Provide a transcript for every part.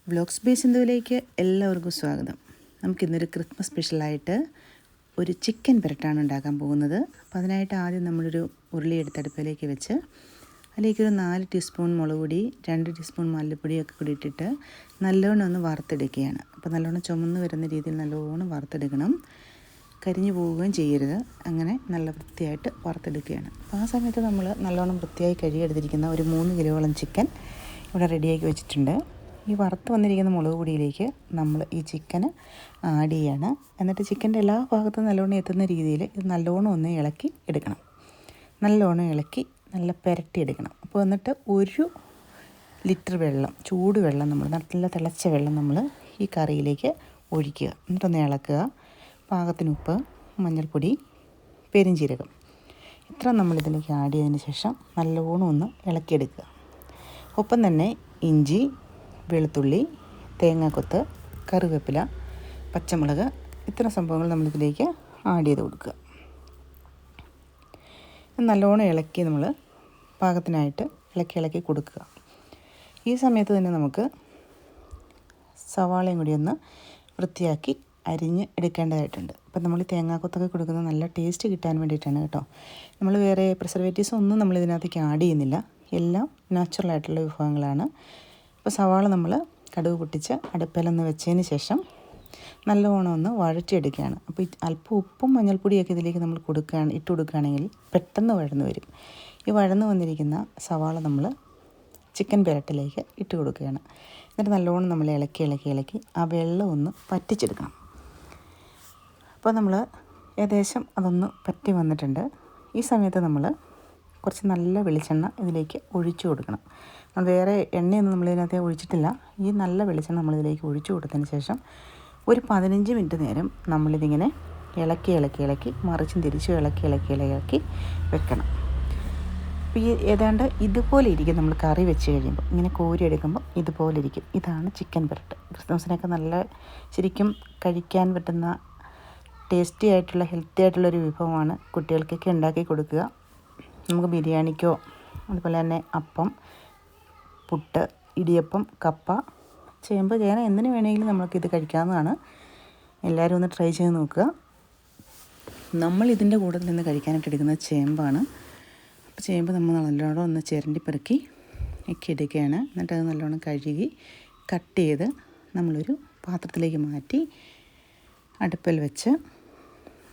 Vlogs base ഇന്ത്യയിലേക്ക് എല്ലാവർക്കും സ്വാഗതം. നമുക്കിന്നൊരു ക്രിസ്മസ് സ്പെഷ്യലായിട്ട് ഒരു ചിക്കൻ പെരട്ടാണ് ഉണ്ടാക്കാൻ പോകുന്നത്. അപ്പോൾ അതിനായിട്ട് ആദ്യം നമ്മളൊരു ഉരുളി എടുത്ത് അടുപ്പിലേക്ക് വെച്ച് അതിലേക്കൊരു 4 ടീസ്പൂൺ മുളക് പൊടി, 2 ടീസ്പൂൺ മല്ലിപ്പൊടിയൊക്കെ കൂടി ഇട്ടിട്ട് നല്ലോണം ഒന്ന് വറുത്തെടുക്കുകയാണ്. അപ്പോൾ നല്ലോണം ചുമന്ന് വരുന്ന രീതിയിൽ നല്ലോണം വറുത്തെടുക്കണം. കരിഞ്ഞു പോവുകയും ചെയ്യരുത്. അങ്ങനെ നല്ല വൃത്തിയായിട്ട് വറുത്തെടുക്കുകയാണ്. അപ്പോൾ ആ സമയത്ത് നമ്മൾ നല്ലോണം വൃത്തിയായി കഴുകിയെടുത്തിരിക്കുന്ന ഒരു 3 കിലോളം ചിക്കൻ ഇവിടെ റെഡിയാക്കി വെച്ചിട്ടുണ്ട്. ഈ വറുത്ത് വന്നിരിക്കുന്ന മുളക് പൊടിയിലേക്ക് നമ്മൾ ഈ ചിക്കന് ആഡ് ചെയ്യാണ്. എന്നിട്ട് ചിക്കൻ്റെ എല്ലാ ഭാഗത്തും നല്ലോണം എത്തുന്ന രീതിയിൽ ഇത് നല്ലോണം ഒന്ന് ഇളക്കി എടുക്കണം. നല്ലോണം ഇളക്കി നല്ല പുരട്ടിയെടുക്കണം. അപ്പോൾ എന്നിട്ട് 1 ലിറ്റർ വെള്ളം, ചൂടുവെള്ളം, നമ്മൾ നല്ല തിളച്ച വെള്ളം നമ്മൾ ഈ കറിയിലേക്ക് ഒഴിക്കുക. എന്നിട്ടൊന്ന് ഇളക്കുക. പാകത്തിന് ഉപ്പ്, മഞ്ഞൾപ്പൊടി, പെരുംജീരകം ഇത്ര നമ്മളിതിലേക്ക് ആഡ് ചെയ്തതിന് ശേഷം നല്ലോണം ഒന്ന് ഇളക്കിയെടുക്കുക. ഒപ്പം തന്നെ ഇഞ്ചി, വെളുത്തുള്ളി, തേങ്ങാക്കൊത്ത്, കറിവേപ്പില, പച്ചമുളക് ഇത്ര സംഭവങ്ങൾ നമ്മളിതിലേക്ക് ആഡ് ചെയ്ത് കൊടുക്കുക. നല്ലോണം ഇളക്കി നമ്മൾ പാകത്തിനായിട്ട് ഇളക്കി കൊടുക്കുക. ഈ സമയത്ത് തന്നെ നമുക്ക് സവാളയും കൂടി ഒന്ന് വൃത്തിയാക്കി അരിഞ്ഞ് എടുക്കേണ്ടതായിട്ടുണ്ട്. അപ്പം നമ്മൾ തേങ്ങാക്കൊത്തൊക്കെ കൊടുക്കുന്നത് നല്ല ടേസ്റ്റ് കിട്ടാൻ വേണ്ടിയിട്ടാണ് കേട്ടോ. നമ്മൾ വേറെ പ്രിസർവേറ്റീവ്സ് ഒന്നും നമ്മൾ ഇതിനകത്തേക്ക് ആഡ് ചെയ്യുന്നില്ല. എല്ലാം നാച്ചുറലായിട്ടുള്ള വിഭവങ്ങളാണ്. അപ്പോൾ സവാള നമ്മൾ കടുക് പൊട്ടിച്ച് അടുപ്പിലൊന്ന് വെച്ചതിന് ശേഷം നല്ലവണ്ണം ഒന്ന് വഴറ്റിയെടുക്കുകയാണ്. അപ്പോൾ അല്പം ഉപ്പും മഞ്ഞൾപ്പൊടിയൊക്കെ ഇതിലേക്ക് നമ്മൾ ഇട്ട് കൊടുക്കുകയാണെങ്കിൽ പെട്ടെന്ന് വഴന്ന് വരും. ഈ വഴന്ന് വന്നിരിക്കുന്ന സവാള നമ്മൾ ചിക്കൻ പെരട്ടിലേക്ക് ഇട്ട് കൊടുക്കുകയാണ്. എന്നിട്ട് നല്ലോണം നമ്മൾ ഇളക്കി ആ വെള്ളം ഒന്ന് പറ്റിച്ചെടുക്കണം. അപ്പോൾ നമ്മൾ ഏകദേശം അതൊന്ന് പറ്റി വന്നിട്ടുണ്ട്. ഈ സമയത്ത് നമ്മൾ കുറച്ച് നല്ല വെളിച്ചെണ്ണ ഇതിലേക്ക് ഒഴിച്ചു കൊടുക്കണം. നമ്മൾ വേറെ എണ്ണയൊന്നും നമ്മളിതിനകത്ത് ഒഴിച്ചിട്ടില്ല. ഈ നല്ല വെളിച്ചെണ്ണ നമ്മളിതിലേക്ക് ഒഴിച്ചു കൊടുത്തതിന് ശേഷം ഒരു 15 മിനിറ്റ് നേരം നമ്മളിതിങ്ങനെ ഇളക്കി മറിച്ചും തിരിച്ചും ഇളക്കി വെക്കണം. അപ്പോൾ ഈ ഏതാണ്ട് ഇതുപോലെ ഇരിക്കും. നമ്മൾ കറി വെച്ച് കഴിയുമ്പോൾ ഇങ്ങനെ കോരി എടുക്കുമ്പോൾ ഇതുപോലെ ഇരിക്കും. ഇതാണ് ചിക്കൻ പെരട്ട്. ക്രിസ്മസിനൊക്കെ നല്ല ശരിക്കും കഴിക്കാൻ പറ്റുന്ന ടേസ്റ്റി ആയിട്ടുള്ള ഹെൽത്തി ആയിട്ടുള്ളൊരു വിഭവമാണ്. കുട്ടികൾക്കൊക്കെ ഉണ്ടാക്കി കൊടുക്കുക. നമുക്ക് ബിരിയാണിക്കോ അതുപോലെ തന്നെ അപ്പം, പുട്ട്, ഇടിയപ്പം, കപ്പ, ചേമ്പ്, ചേന എന്തിനു വേണമെങ്കിലും നമുക്കിത് കഴിക്കാവുന്നതാണ്. എല്ലാവരും ഒന്ന് ട്രൈ ചെയ്ത് നോക്കുക. നമ്മൾ ഇതിൻ്റെ കൂടെ നിന്ന് കഴിക്കാനായിട്ട് എടുക്കുന്നത് ചേമ്പാണ്. അപ്പോൾ ചേമ്പ് നമ്മൾ നല്ലോണം ഒന്ന് ചിരണ്ടി പെറുക്കി ഒക്കെ എടുക്കുകയാണ്. എന്നിട്ട് അത് നല്ലോണം കഴുകി കട്ട് ചെയ്ത് നമ്മളൊരു പാത്രത്തിലേക്ക് മാറ്റി അടുപ്പിൽ വെച്ച്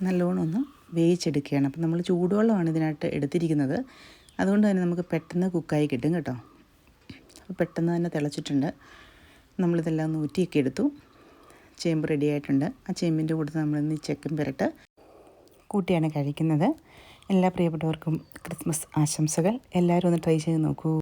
നല്ലോണം ഒന്ന് വേവിച്ചെടുക്കുകയാണ്. അപ്പം നമ്മൾ ചൂടുവെള്ളമാണ് ഇതിനായിട്ട് എടുത്തിരിക്കുന്നത്. അതുകൊണ്ട് തന്നെ നമുക്ക് പെട്ടെന്ന് കുക്കായി കിട്ടും കേട്ടോ. അപ്പോൾ പെട്ടെന്ന് തന്നെ തിളച്ചിട്ടുണ്ട്. നമ്മളിതെല്ലാം ഒന്ന് ഊറ്റിയൊക്കെ എടുത്തു. ചേമ്പ് റെഡി ആയിട്ടുണ്ട്. ആ ചേമ്പിൻ്റെ കൂടെ നമ്മളിന്ന് ഈ ചിക്കൻ പെരട്ട് കൂട്ടിയാണ് കഴിക്കുന്നത്. എല്ലാ പ്രിയപ്പെട്ടവർക്കും ക്രിസ്മസ് ആശംസകൾ. എല്ലാവരും ഒന്ന് ട്രൈ ചെയ്ത് നോക്കൂ.